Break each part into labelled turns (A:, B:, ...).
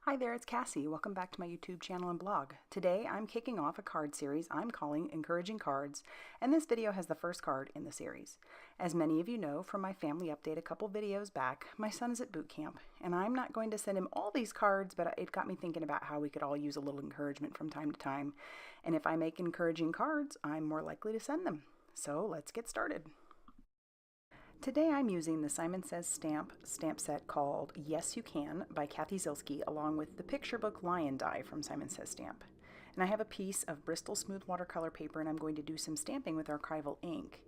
A: Hi there, it's Cassie. Welcome back to my YouTube channel and blog. Today I'm kicking off a card series I'm calling Encouraging Cards, and this video has the first card in the series. As many of you know from my family update a couple videos back, my son is at boot camp, and I'm not going to send him all these cards, but it got me thinking about how we could all use a little encouragement from time to time. And if I make encouraging cards, I'm more likely to send them. So let's get started. Today I'm using the Simon Says stamp set called Yes You Can by Kathy Zilski, along with the Picture Book Lion die from Simon Says Stamp. And I have a piece of Bristol Smooth watercolor paper, and I'm going to do some stamping with Archival ink.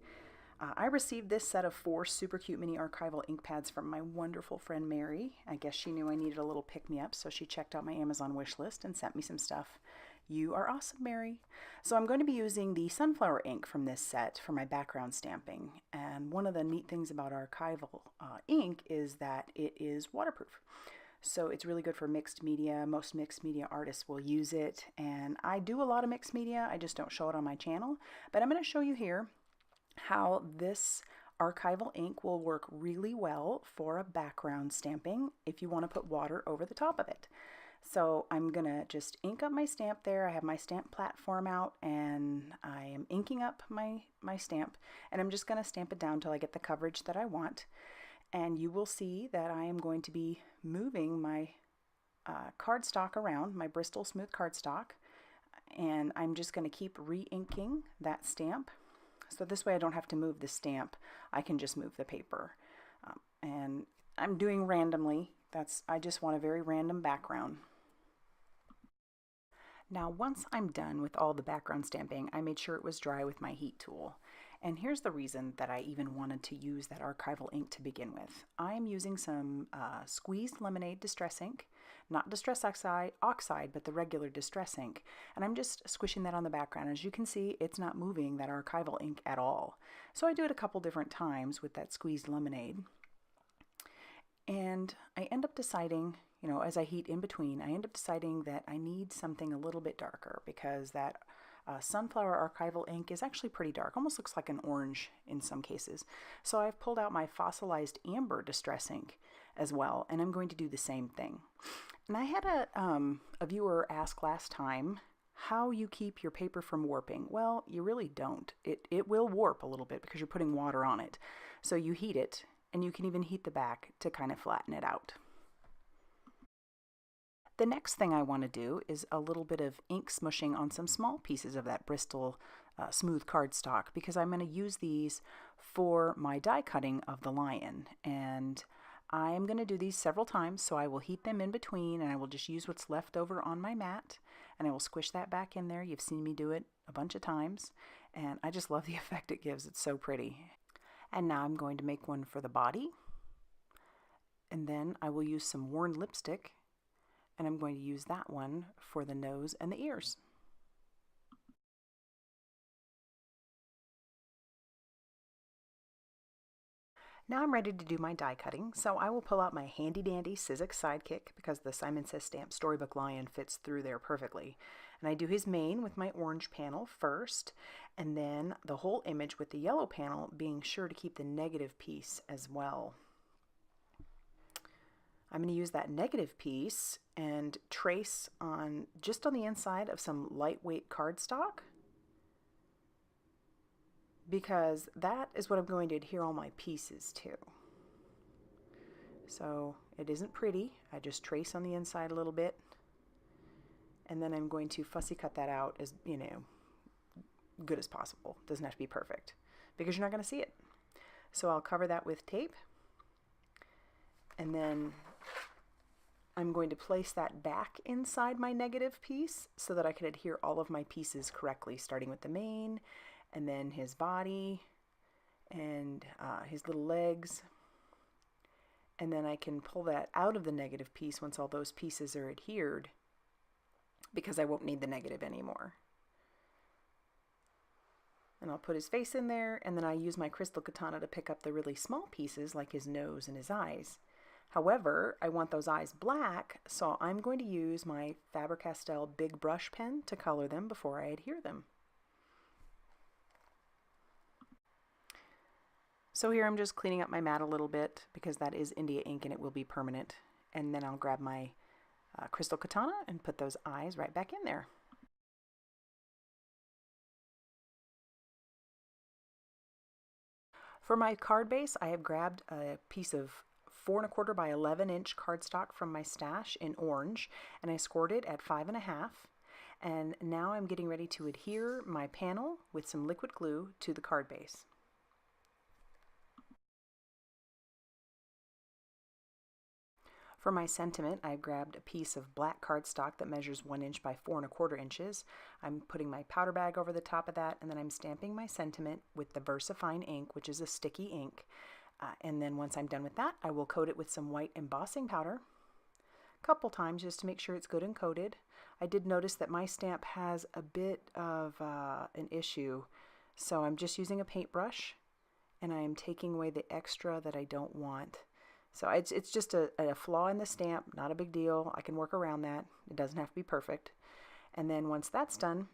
A: I received this set of 4 super cute mini Archival ink pads from my wonderful friend Mary. I guess she knew I needed a little pick-me-up, so she checked out my Amazon wish list and sent me some stuff. You are awesome, Mary. So I'm going to be using the sunflower ink from this set for my background stamping. And one of the neat things about Archival ink is that it is waterproof. So it's really good for mixed media. Most mixed media artists will use it. And I do a lot of mixed media. I just don't show it on my channel. But I'm going to show you here how this Archival ink will work really well for a background stamping if you want to put water over the top of it. So I'm going to just ink up my stamp there. I have my stamp platform out, and I am inking up my stamp, and I'm just going to stamp it down until I get the coverage that I want. And you will see that I am going to be moving my cardstock around, my Bristol Smooth cardstock, and I'm just going to keep re-inking that stamp. So this way I don't have to move the stamp. I can just move the paper. And I'm doing randomly. I just want a very random background. Now, once I'm done with all the background stamping, I made sure it was dry with my heat tool. And here's the reason that I even wanted to use that Archival ink to begin with. I'm using some squeezed lemonade distress ink, not distress oxide, but the regular distress ink. And I'm just squishing that on the background. As you can see, it's not moving that Archival ink at all. So I do it a couple different times with that squeezed lemonade. And I end up deciding, you know, as I heat in between, I end up deciding that I need something a little bit darker because that sunflower Archival ink is actually pretty dark, almost looks like an orange in some cases. So I've pulled out my Fossilized amber distress ink as well, and I'm going to do the same thing. And I had a viewer ask last time how you keep your paper from warping. Well, you really don't. It will warp a little bit because you're putting water on it. So you heat it, and you can even heat the back to kind of flatten it out. The next thing I want to do is a little bit of ink smushing on some small pieces of that Bristol Smooth cardstock, because I'm going to use these for my die cutting of the lion. And I'm going to do these several times, so I will heat them in between, and I will just use what's left over on my mat, and I will squish that back in there. You've seen me do it a bunch of times, and I just love the effect it gives. It's so pretty. And now I'm going to make one for the body, and then I will use some worn lipstick, and I'm going to use that one for the nose and the ears. Now I'm ready to do my die cutting, so I will pull out my handy dandy Sizzix Sidekick because the Simon Says Stamp Storybook Lion fits through there perfectly. And I do his mane with my orange panel first, and then the whole image with the yellow panel, being sure to keep the negative piece as well. I'm going to use that negative piece and trace on just on the inside of some lightweight cardstock, because that is what I'm going to adhere all my pieces to. So it isn't pretty. I just trace on the inside a little bit, and then I'm going to fussy cut that out as, you know, good as possible. Doesn't have to be perfect because you're not going to see it. So I'll cover that with tape, and then I'm going to place that back inside my negative piece so that I can adhere all of my pieces correctly, starting with the mane, and then his body, and his little legs. And then I can pull that out of the negative piece once all those pieces are adhered, because I won't need the negative anymore. And I'll put his face in there, and then I use my crystal katana to pick up the really small pieces like his nose and his eyes. However, I want those eyes black, so I'm going to use my Faber Castell Big Brush pen to color them before I adhere them. So here I'm just cleaning up my mat a little bit because that is India ink and it will be permanent. And then I'll grab my crystal katana and put those eyes right back in there. For my card base, I have grabbed a piece of 4¼ by 11-inch cardstock from my stash in orange, and I scored it at 5½. And now I'm getting ready to adhere my panel with some liquid glue to the card base. For my sentiment, I've grabbed a piece of black cardstock that measures 1 inch by 4¼ inches. I'm putting my powder bag over the top of that, and then I'm stamping my sentiment with the VersaFine ink, which is a sticky ink. And then once I'm done with that, I will coat it with some white embossing powder a couple times just to make sure it's good and coated. I did notice that my stamp has a bit of an issue, so I'm just using a paintbrush, and I'm taking away the extra that I don't want. So it's just a flaw in the stamp, not a big deal. I can work around that. It doesn't have to be perfect. And then once that's done,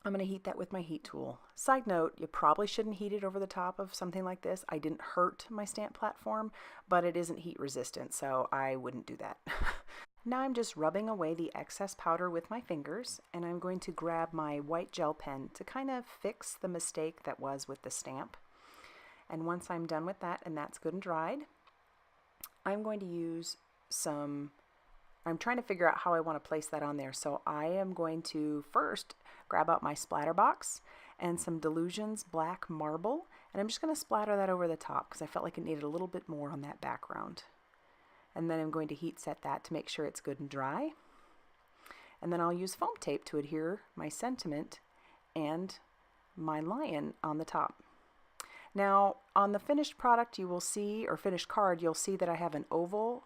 A: I'm going to heat that with my heat tool. Side note, you probably shouldn't heat it over the top of something like this. I didn't hurt my stamp platform, but it isn't heat resistant, so I wouldn't do that. Now I'm just rubbing away the excess powder with my fingers, and I'm going to grab my white gel pen to kind of fix the mistake that was with the stamp. And once I'm done with that and that's good and dried, I'm going to use some, I'm trying to figure out how I want to place that on there. So I am going to first grab out my splatter box and some Dylusions black marble, and I'm just going to splatter that over the top because I felt like it needed a little bit more on that background. And then I'm going to heat set that to make sure it's good and dry. And then I'll use foam tape to adhere my sentiment and my lion on the top. Now, on the finished product you will see, or finished card, you'll see that I have an oval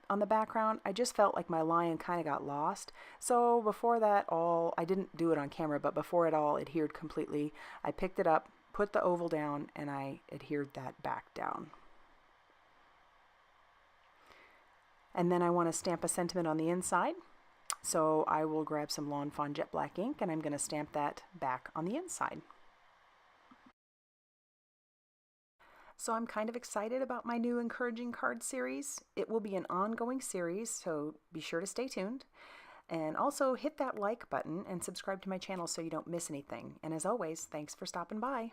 A: on the background. I just felt like my lion kind of got lost. So before that all, I didn't do it on camera, but before it all adhered completely, I picked it up, put the oval down, and I adhered that back down. And then I want to stamp a sentiment on the inside. So I will grab some Lawn Fawn Jet Black ink, and I'm going to stamp that back on the inside. So I'm kind of excited about my new encouraging card series. It will be an ongoing series, so be sure to stay tuned. And also hit that like button and subscribe to my channel so you don't miss anything. And as always, thanks for stopping by.